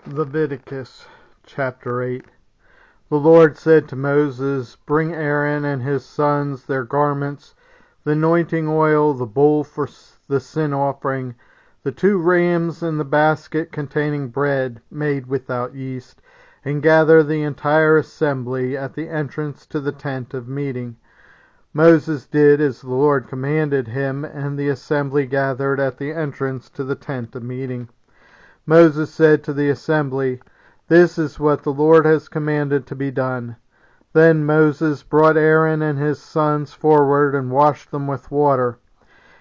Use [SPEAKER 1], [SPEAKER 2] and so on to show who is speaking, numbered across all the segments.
[SPEAKER 1] Leviticus Chapter 8. The Lord said to Moses, "Bring Aaron and his sons their garments, the anointing oil, the bowl for the sin offering, the 2 rams and the basket containing bread made without yeast, and gather the entire assembly at the entrance to the tent of meeting." Moses did as the Lord commanded him, and the assembly gathered at the entrance to the tent of meeting. Moses said to the assembly, "This is what the Lord has commanded to be done." Then Moses brought Aaron and his sons forward and washed them with water.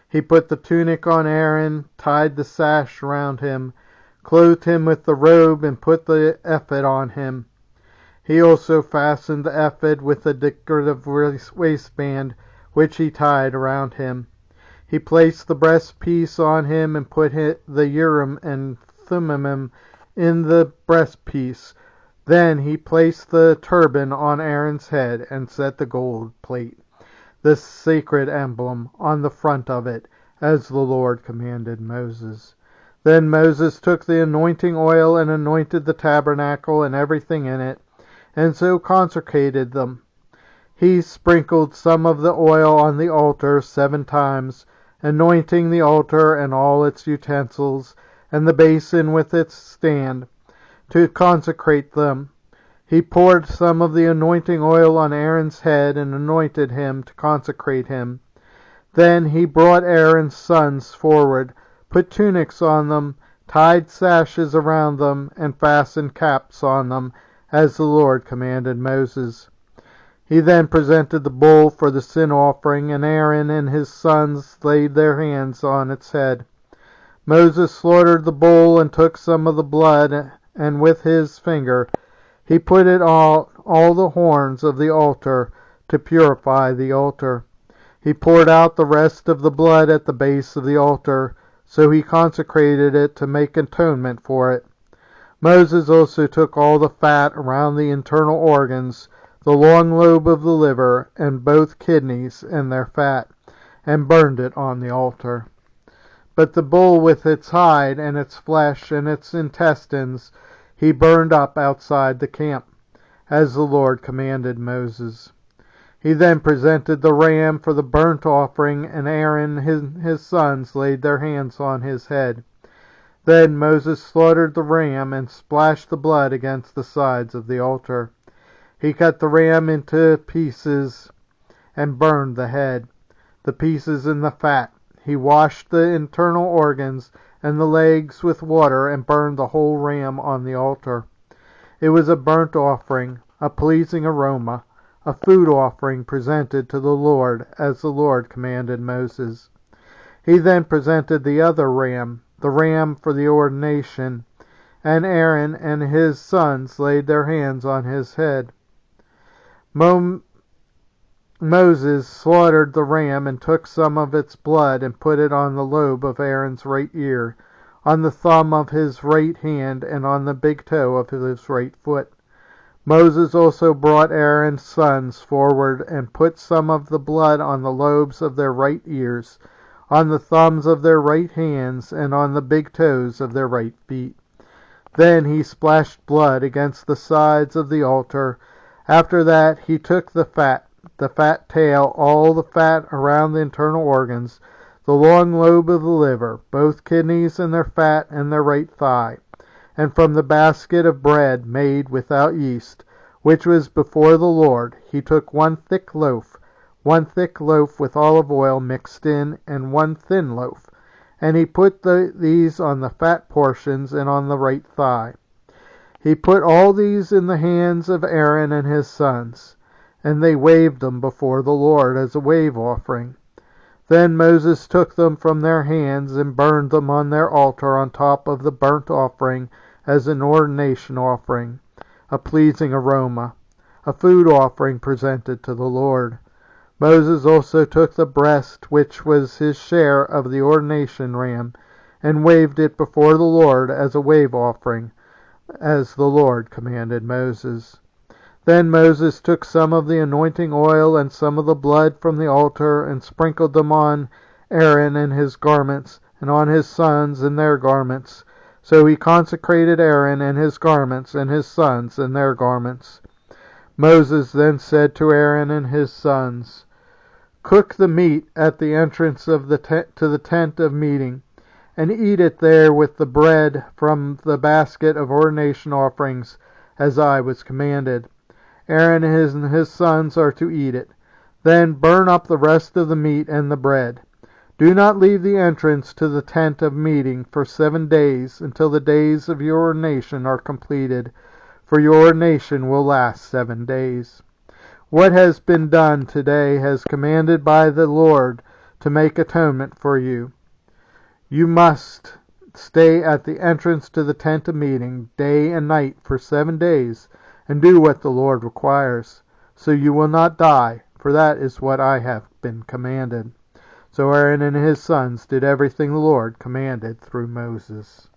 [SPEAKER 1] He put the tunic on Aaron, tied the sash around him, clothed him with the robe, and put the ephod on him. He also fastened the ephod with a decorative waistband, which he tied around him. He placed the breastpiece on him and put the Urim and Thummim in the breastpiece. Then he placed the turban on Aaron's head and set the gold plate, the sacred emblem, on the front of it, as the Lord commanded Moses. Then Moses took the anointing oil and anointed the tabernacle and everything in it, and so consecrated them. He sprinkled some of the oil on the altar 7 times, anointing the altar and all its utensils, and the basin with its stand, to consecrate them. He poured some of the anointing oil on Aaron's head and anointed him to consecrate him. Then he brought Aaron's sons forward, put tunics on them, tied sashes around them, and fastened caps on them, as the Lord commanded Moses. He then presented the bull for the sin offering, and Aaron and his sons laid their hands on its head. Moses slaughtered the bull and took some of the blood, and with his finger he put it all the horns of the altar to purify the altar. He poured out the rest of the blood at the base of the altar, so he consecrated it to make atonement for it. Moses also took all the fat around the internal organs, the long lobe of the liver, and both kidneys and their fat, and burned it on the altar. But the bull with its hide and its flesh and its intestines he burned up outside the camp, as the Lord commanded Moses. He then presented the ram for the burnt offering, and Aaron and his sons laid their hands on his head. Then Moses slaughtered the ram and splashed the blood against the sides of the altar. He cut the ram into pieces and burned the head, the pieces and the fat. He washed the internal organs and the legs with water and burned the whole ram on the altar. It was a burnt offering, a pleasing aroma, a food offering presented to the Lord, as the Lord commanded Moses. He then presented the other ram, the ram for the ordination, and Aaron and his sons laid their hands on his head. Moses slaughtered the ram and took some of its blood and put it on the lobe of Aaron's right ear, on the thumb of his right hand, and on the big toe of his right foot. Moses also brought Aaron's sons forward and put some of the blood on the lobes of their right ears, on the thumbs of their right hands, and on the big toes of their right feet. Then he splashed blood against the sides of the altar. After that he took the fat tail, all the fat around the internal organs, the long lobe of the liver, both kidneys and their fat, and their right thigh, and from the basket of bread made without yeast, which was before the Lord, he took one thick loaf with olive oil mixed in, and one thin loaf, and he put these on the fat portions and on the right thigh. He put all these in the hands of Aaron and his sons, and they waved them before the Lord as a wave offering. Then Moses took them from their hands and burned them on their altar on top of the burnt offering as an ordination offering, a pleasing aroma, a food offering presented to the Lord. Moses also took the breast, which was his share of the ordination ram, and waved it before the Lord as a wave offering, as the Lord commanded Moses. Then Moses took some of the anointing oil and some of the blood from the altar and sprinkled them on Aaron and his garments, and on his sons and their garments, So he consecrated Aaron and his garments, and his sons and their garments. Moses then said to Aaron and his sons, "Cook the meat at the entrance of to the tent of meeting, and eat it there with the bread from the basket of ordination offerings, as I was commanded. Aaron and his sons are to eat it. Then burn up the rest of the meat and the bread. Do not leave the entrance to the tent of meeting for 7 days, until the days of your ordination are completed, for your ordination will last 7 days. What has been done today has commanded by the Lord to make atonement for you. You must stay at the entrance to the tent of meeting day and night for 7 days, and do what the Lord requires, so you will not die, for that is what I have been commanded." So Aaron and his sons did everything the Lord commanded through Moses.